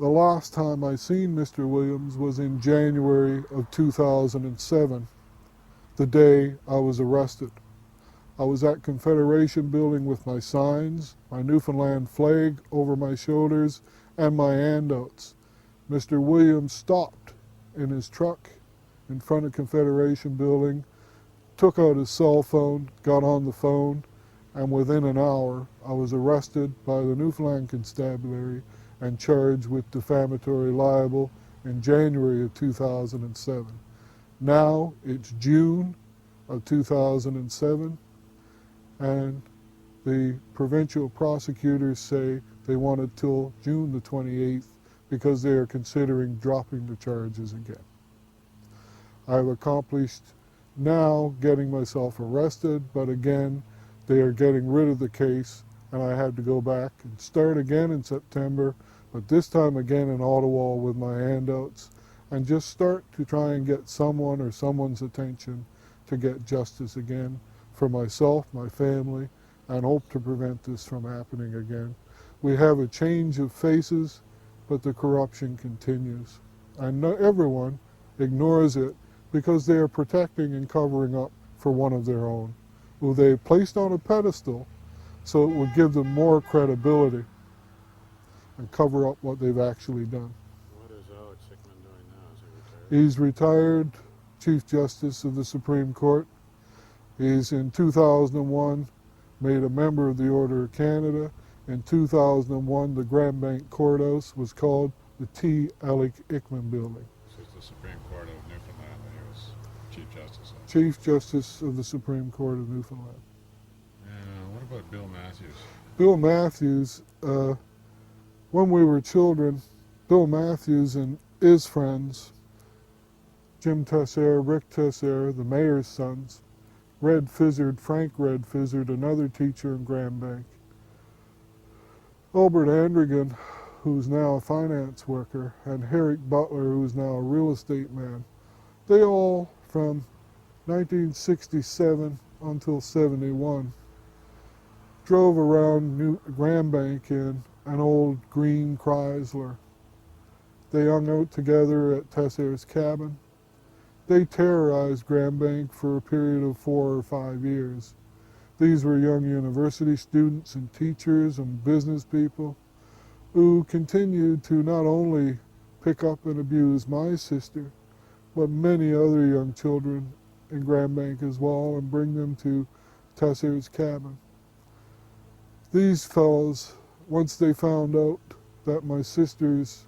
The last time I seen Mr. Williams was in January of 2007, the day I was arrested. I was at Confederation Building with my signs, my Newfoundland flag over my shoulders, and my handouts. Mr. Williams stopped in his truck in front of Confederation Building, took out his cell phone, got on the phone, and within an hour I was arrested by the Newfoundland Constabulary and charged with defamatory libel in January of 2007. Now it's June of 2007, and the provincial prosecutors say they want it till June the 28th because they are considering dropping the charges again. I've accomplished now getting myself arrested, but again, they are getting rid of the case, and I had to go back and start again in September, but this time again in Ottawa with my handouts, and just start to try and get someone or someone's attention to get justice again for myself, my family, and hope to prevent this from happening again. We have a change of faces, but the corruption continues. And everyone ignores it because they are protecting and covering up for one of their own, who they placed on a pedestal so it would give them more credibility and cover up what they've actually done. What is Alex Hickman doing now? Is he retired? He's retired Chief Justice of the Supreme Court. He's in 2001 made a member of the Order of Canada. In 2001, the Grand Bank Courthouse was called the T. Alex Hickman Building. So it's the Supreme Court of Newfoundland that he was Chief Justice of. Chief Justice of the Supreme Court of Newfoundland. What about Bill Matthews? Bill Matthews, when we were children, Bill Matthews and his friends, Jim Tesser, Rick Tesser, the mayor's sons, Red Fizzard, Frank Red Fizzard, another teacher in Grand Bank, Albert Andrigan, who's now a finance worker, and Herrick Butler, who's now a real estate man. They all, from 1967 until 71, drove around Grand Bank in an old green Chrysler. They hung out together at Tesser's cabin. They terrorized Grand Bank for a period of 4 or 5 years. These were young university students and teachers and business people who continued to not only pick up and abuse my sister, but many other young children in Grand Bank as well, and bring them to Tesser's cabin. These fellows, once they found out that my sister's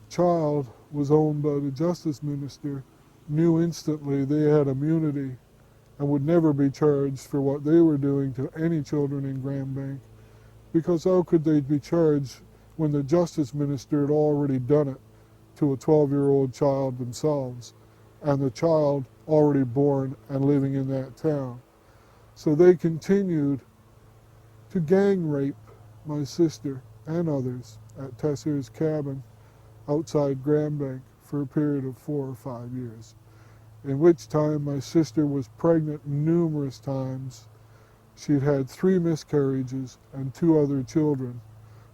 child was owned by the justice minister, knew instantly they had immunity and would never be charged for what they were doing to any children in Grand Bank, because how could they be charged when the justice minister had already done it to a 12-year-old child themselves, and the child already born and living in that town. So they continued to gang rape my sister and others at Tesser's cabin outside Grand Bank for a period of 4 or 5 years, in which time my sister was pregnant numerous times. She'd had 3 miscarriages and 2 other children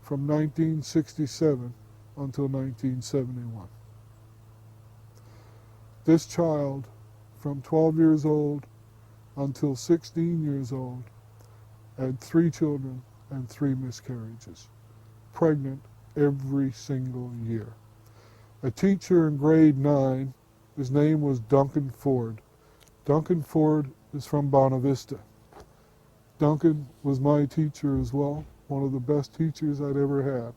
from 1967 until 1971. This child, from 12 years old until 16 years old, had 3 children and 3 miscarriages, pregnant every single year. A teacher in grade 9, his name was Duncan Ford. Duncan Ford is from Bonavista. Duncan was my teacher as well, one of the best teachers I'd ever had.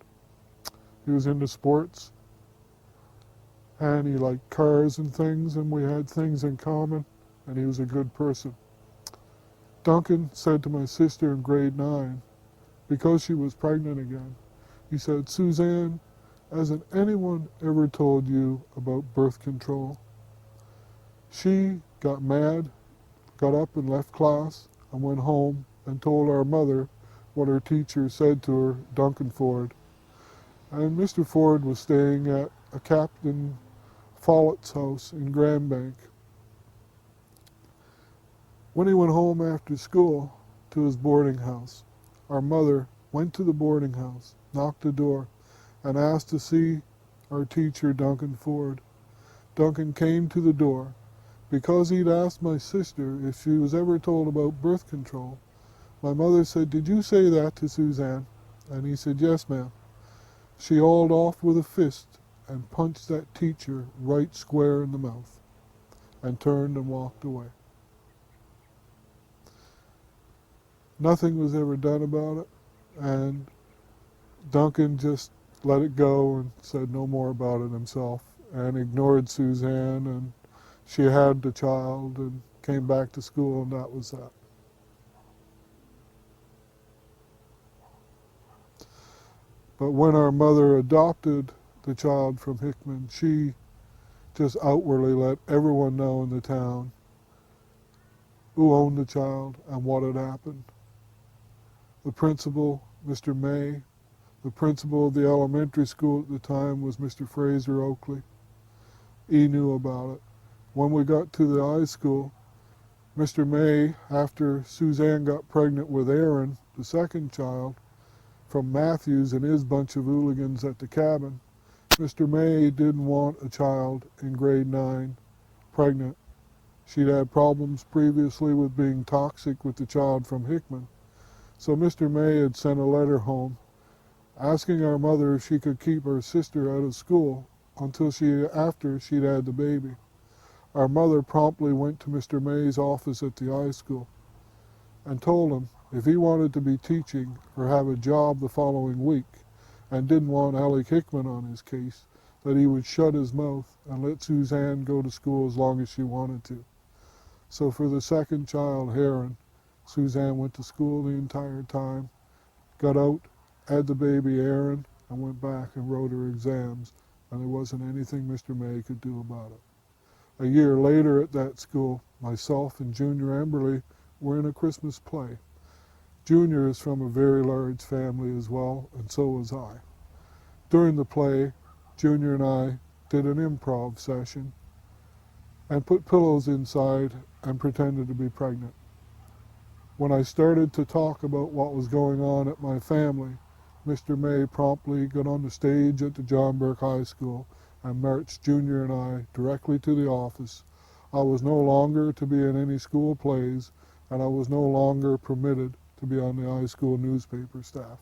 He was into sports, and he liked cars and things, and we had things in common, and he was a good person. Duncan said to my sister in grade 9, because she was pregnant again, he said, "Suzanne, hasn't anyone ever told you about birth control?" She got mad, got up and left class, and went home and told our mother what her teacher said to her, Duncan Ford. And Mr. Ford was staying at a Captain Follett's house in Grand Bank. When he went home after school to his boarding house, our mother went to the boarding house, knocked the door, and asked to see our teacher, Duncan Ford. Duncan came to the door. Because he'd asked my sister if she was ever told about birth control, my mother said, "Did you say that to Suzanne?" And he said, "Yes, ma'am." She hauled off with a fist and punched that teacher right square in the mouth and turned and walked away. Nothing was ever done about it, and Duncan just let it go and said no more about it himself and ignored Suzanne, and she had the child and came back to school, and that was that. But when our mother adopted the child from Hickman, she just outwardly let everyone know in the town who owned the child and what had happened. The principal, Mr. May, the principal of the elementary school at the time was Mr. Fraser Oakley. He knew about it. When we got to the high school, Mr. May, after Suzanne got pregnant with Aaron, the second child, from Matthews and his bunch of hooligans at the cabin, Mr. May didn't want a child in grade 9 pregnant. She'd had problems previously with being toxic with the child from Hickman. So Mr. May had sent a letter home asking our mother if she could keep her sister out of school until after she'd had the baby. Our mother promptly went to Mr. May's office at the high school and told him if he wanted to be teaching or have a job the following week and didn't want Alec Hickman on his case, that he would shut his mouth and let Suzanne go to school as long as she wanted to. So for the second child, Aaron, Suzanne went to school the entire time, got out, had the baby Aaron, and went back and wrote her exams, and there wasn't anything Mr. May could do about it. A year later at that school, myself and Junior Emberley were in a Christmas play. Junior is from a very large family as well, and so was I. During the play, Junior and I did an improv session and put pillows inside and pretended to be pregnant. When I started to talk about what was going on at my family, Mr. May promptly got on the stage at the John Burke High School and marched Junior and I directly to the office. I was no longer to be in any school plays, and I was no longer permitted to be on the high school newspaper staff.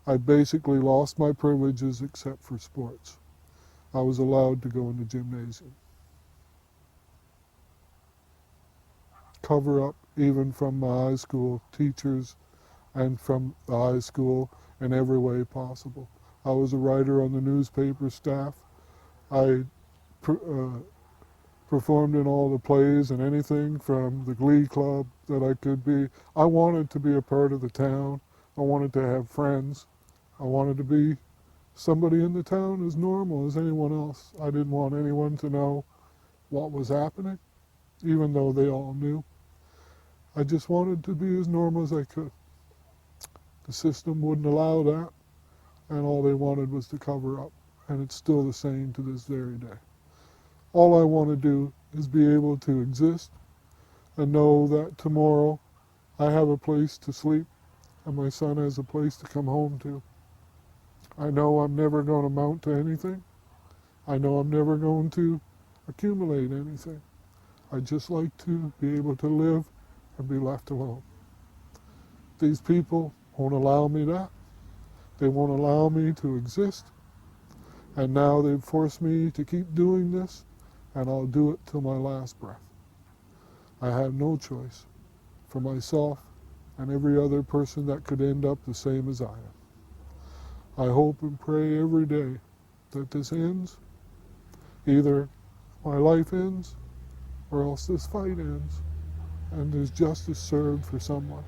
I basically lost my privileges except for sports. I was allowed to go in the gymnasium. Cover up even from my high school teachers and from the high school in every way possible. I was a writer on the newspaper staff. I performed in all the plays and anything from the glee club that I could be. I wanted to be a part of the town. I wanted to have friends. I wanted to be somebody in the town as normal as anyone else. I didn't want anyone to know what was happening, even though they all knew. I just wanted to be as normal as I could. The system wouldn't allow that, and all they wanted was to cover up, and it's still the same to this very day. All I want to do is be able to exist and know that tomorrow I have a place to sleep and my son has a place to come home to. I know I'm never going to amount to anything. I know I'm never going to accumulate anything. I just like to be able to live and be left alone. These people won't allow me that. They won't allow me to exist. And now they've forced me to keep doing this, and I'll do it till my last breath. I have no choice for myself and every other person that could end up the same as I am. I hope and pray every day that this ends. Either my life ends or else this fight ends and there's justice served for someone.